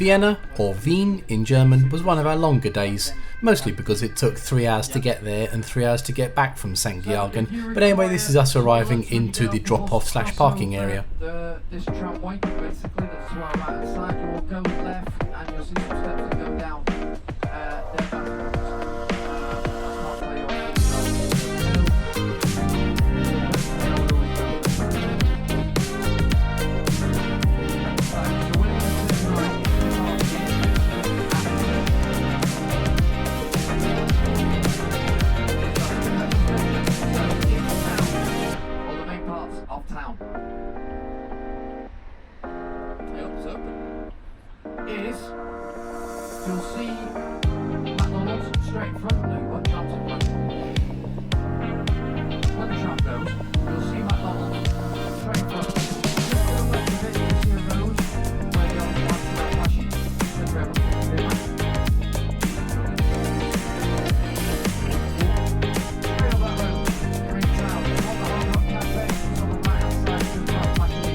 Vienna, or Wien in German, was one of our longer days, mostly because it took 3 hours to get there and 3 hours to get back from St. Georgen. But anyway, this is us arriving into the drop-off / parking area. This tramway, basically, that's where I'm outside. You will go left and you'll see some steps that go down. You'll see McDonald's straight in front of you when you come to when the tram goes, you'll see McDonald's straight in front of you. You'll see a road where you're on the flashing the railroad. Straight up that road, you're in town. On the Hard Rock Cafe, it's on the right hand side to the flashing.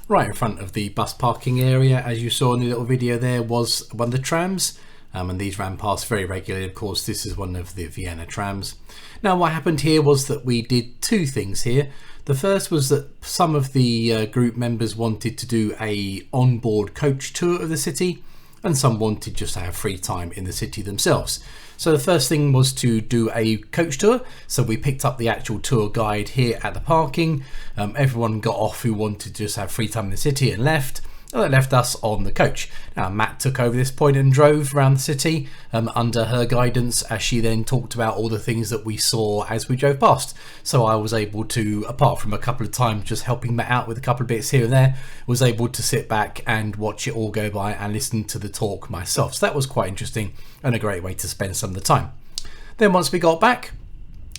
Right in front of the bus parking area, as you saw in the little video there, was one of the trams, and these ran past very regularly. Of course, this is one of the Vienna trams. Now, what happened here was that we did two things here. The first was that some of the group members wanted to do a onboard coach tour of the city, and some wanted just to have free time in the city themselves. So the first thing was to do a coach tour. So we picked up the actual tour guide here at the parking. Everyone got off who wanted to just have free time in the city and left. And that left us on the coach. Now Matt took over this point and drove around the city under her guidance, as she then talked about all the things that we saw as we drove past. So I was able to, apart from a couple of times just helping Matt out with a couple of bits here and there, was able to sit back and watch it all go by and listen to the talk myself. So that was quite interesting and a great way to spend some of the time. Then once we got back,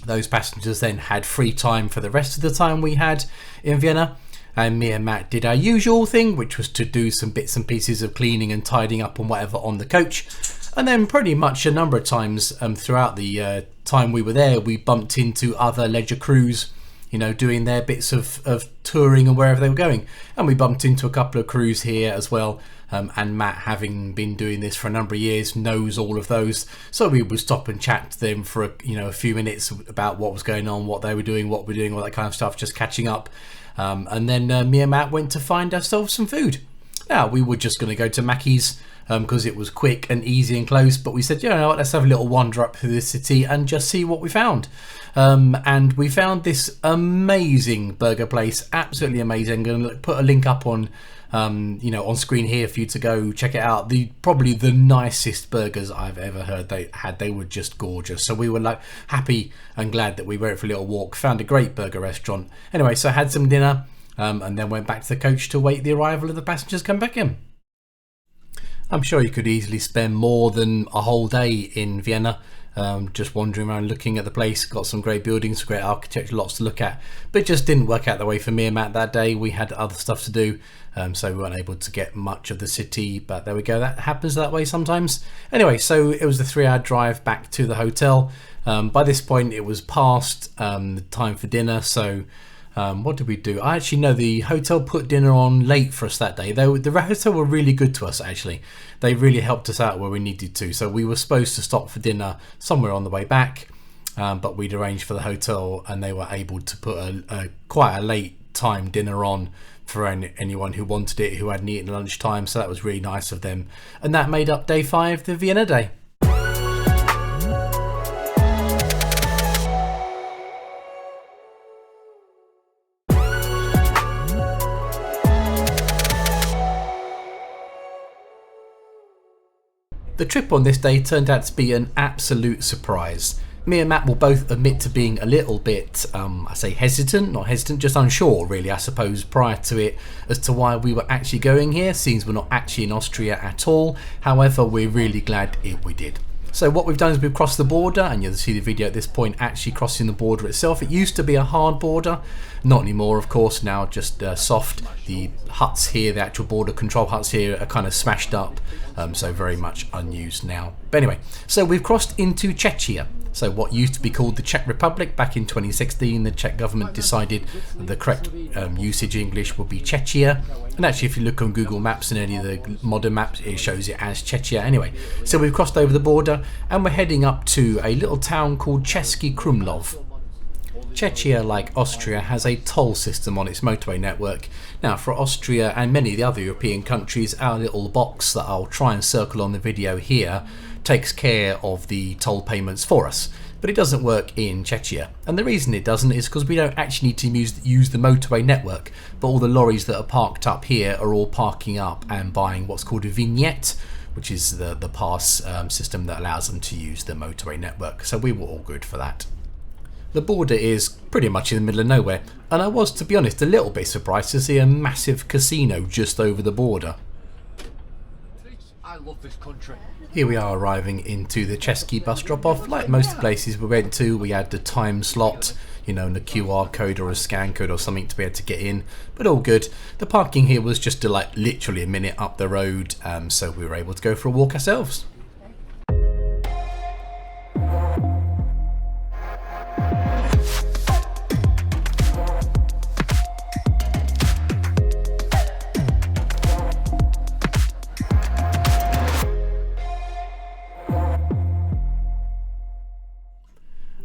those passengers then had free time for the rest of the time we had in Vienna. And me and Matt did our usual thing, which was to do some bits and pieces of cleaning and tidying up and whatever on the coach. And then pretty much a number of times throughout the time we were there, we bumped into other leisure crews, you know, doing their bits of touring and wherever they were going. And we bumped into a couple of crews here as well. And Matt, having been doing this for a number of years, knows all of those. So we would stop and chat to them for a few minutes about what was going on, what they were doing, what we're doing, all that kind of stuff, just catching up. And then me and Matt went to find ourselves some food. Now, we were just going to go to Mackey's because it was quick and easy and close. But we said, you know what, let's have a little wander up through the city and just see what we found. And we found this amazing burger place, absolutely amazing. I'm going to put a link up on screen here for you to go check it out. Probably the nicest burgers I've ever heard they had. They were just gorgeous. So we were like happy and glad that we went for a little walk, found a great burger restaurant. Anyway, so I had some dinner and then went back to the coach to wait the arrival of the passengers come back in. I'm sure you could easily spend more than a whole day in Vienna. Just wandering around looking at the place. Got some great buildings, great architecture, lots to look at, but it just didn't work out the way for me and Matt that day. We had other stuff to do, so we weren't able to get much of the city, but there we go, that happens that way sometimes. Anyway, so it was a 3-hour drive back to the hotel. By this point it was past the time for dinner, so what did we do? I actually know the hotel put dinner on late for us that day. The hotel were really good to us, actually. They really helped us out where we needed to. So we were supposed to stop for dinner somewhere on the way back, but we'd arranged for the hotel and they were able to put quite a late time dinner on for anyone who wanted it, who hadn't eaten lunchtime. So that was really nice of them. And that made up day 5, the Vienna day. The trip on this day turned out to be an absolute surprise. Me and Matt will both admit to being a little bit, I say hesitant, not hesitant, just unsure really, I suppose, prior to it as to why we were actually going here, since we're not actually in Austria at all. However, we're really glad we did. So what we've done is we've crossed the border, and you'll see the video at this point actually crossing the border itself. It used to be a hard border, not anymore of course, now just soft. The huts here, the actual border control huts here are kind of smashed up, so very much unused now. But anyway, so we've crossed into Czechia. So what used to be called the Czech Republic, back in 2016 the Czech government decided that the correct usage English would be Czechia, and actually if you look on Google Maps and any of the modern maps it shows it as Czechia anyway. So we've crossed over the border and we're heading up to a little town called Cesky Krumlov. Czechia, like Austria, has a toll system on its motorway network. Now for Austria and many of the other European countries, our little box that I'll try and circle on the video here takes care of the toll payments for us, but it doesn't work in Czechia. And the reason it doesn't is because we don't actually need to use the motorway network, but all the lorries that are parked up here are all parking up and buying what's called a vignette, which is the pass system that allows them to use the motorway network. So we were all good for that. The border is pretty much in the middle of nowhere, and I was, to be honest, a little bit surprised to see a massive casino just over the border. I love this country. Here we are arriving into the Cesky bus drop-off. Like most places we went to, we had the time slot, you know, and a QR code or a scan code or something to be able to get in, but all good. The parking here was just like literally a minute up the road, so we were able to go for a walk ourselves.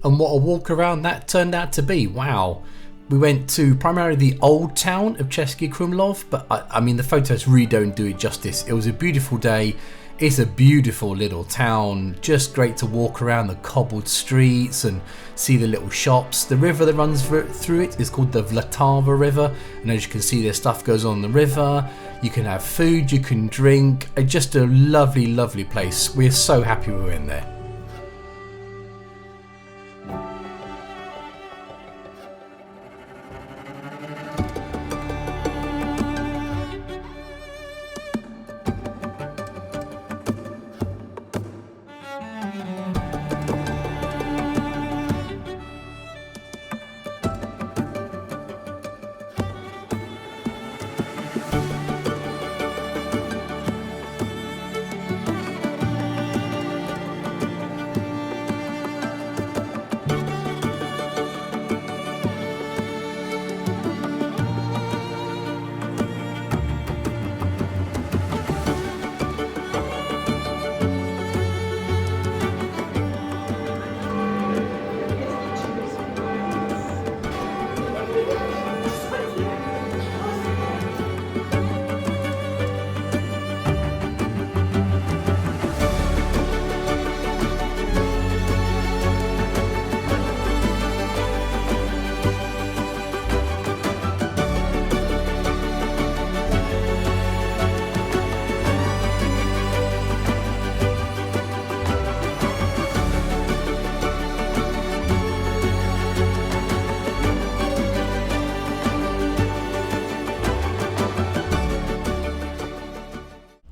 And what a walk around that turned out to be. Wow. We went to primarily the old town of Cesky Krumlov, but I mean the photos really don't do it justice. It was a beautiful day. It's a beautiful little town, just great to walk around the cobbled streets and see the little shops. The river that runs through it is called the Vltava River, and as you can see there's stuff goes on the river. You can have food, you can drink. Just a lovely, lovely place. We're so happy we were in there.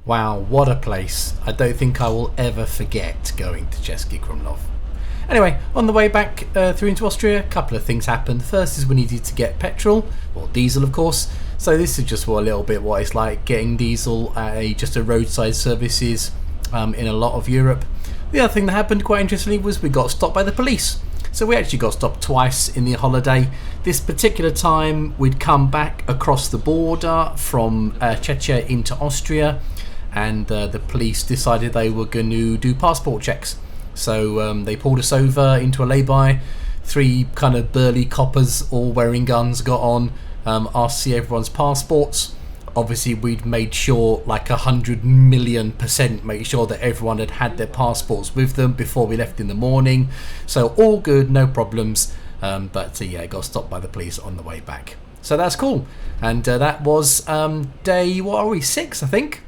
Wow, what a place. I don't think I will ever forget going to Cesky Krumlov. Anyway, on the way back through into Austria, a couple of things happened. First is we needed to get petrol, or diesel of course. So this is just a little bit what it's like getting diesel at just a roadside services in a lot of Europe. The other thing that happened quite interestingly was we got stopped by the police. So we actually got stopped twice in the holiday. This particular time we'd come back across the border from Czechia into Austria, and the police decided they were going to do passport checks. So they pulled us over into a lay-by. 3 kind of burly coppers all wearing guns got on, asked to see everyone's passports. Obviously we'd made sure, like 100,000,000% make sure that everyone had their passports with them before we left in the morning. So all good, no problems, but yeah, got stopped by the police on the way back. So that's cool. And that was day, what are we, 6 I think?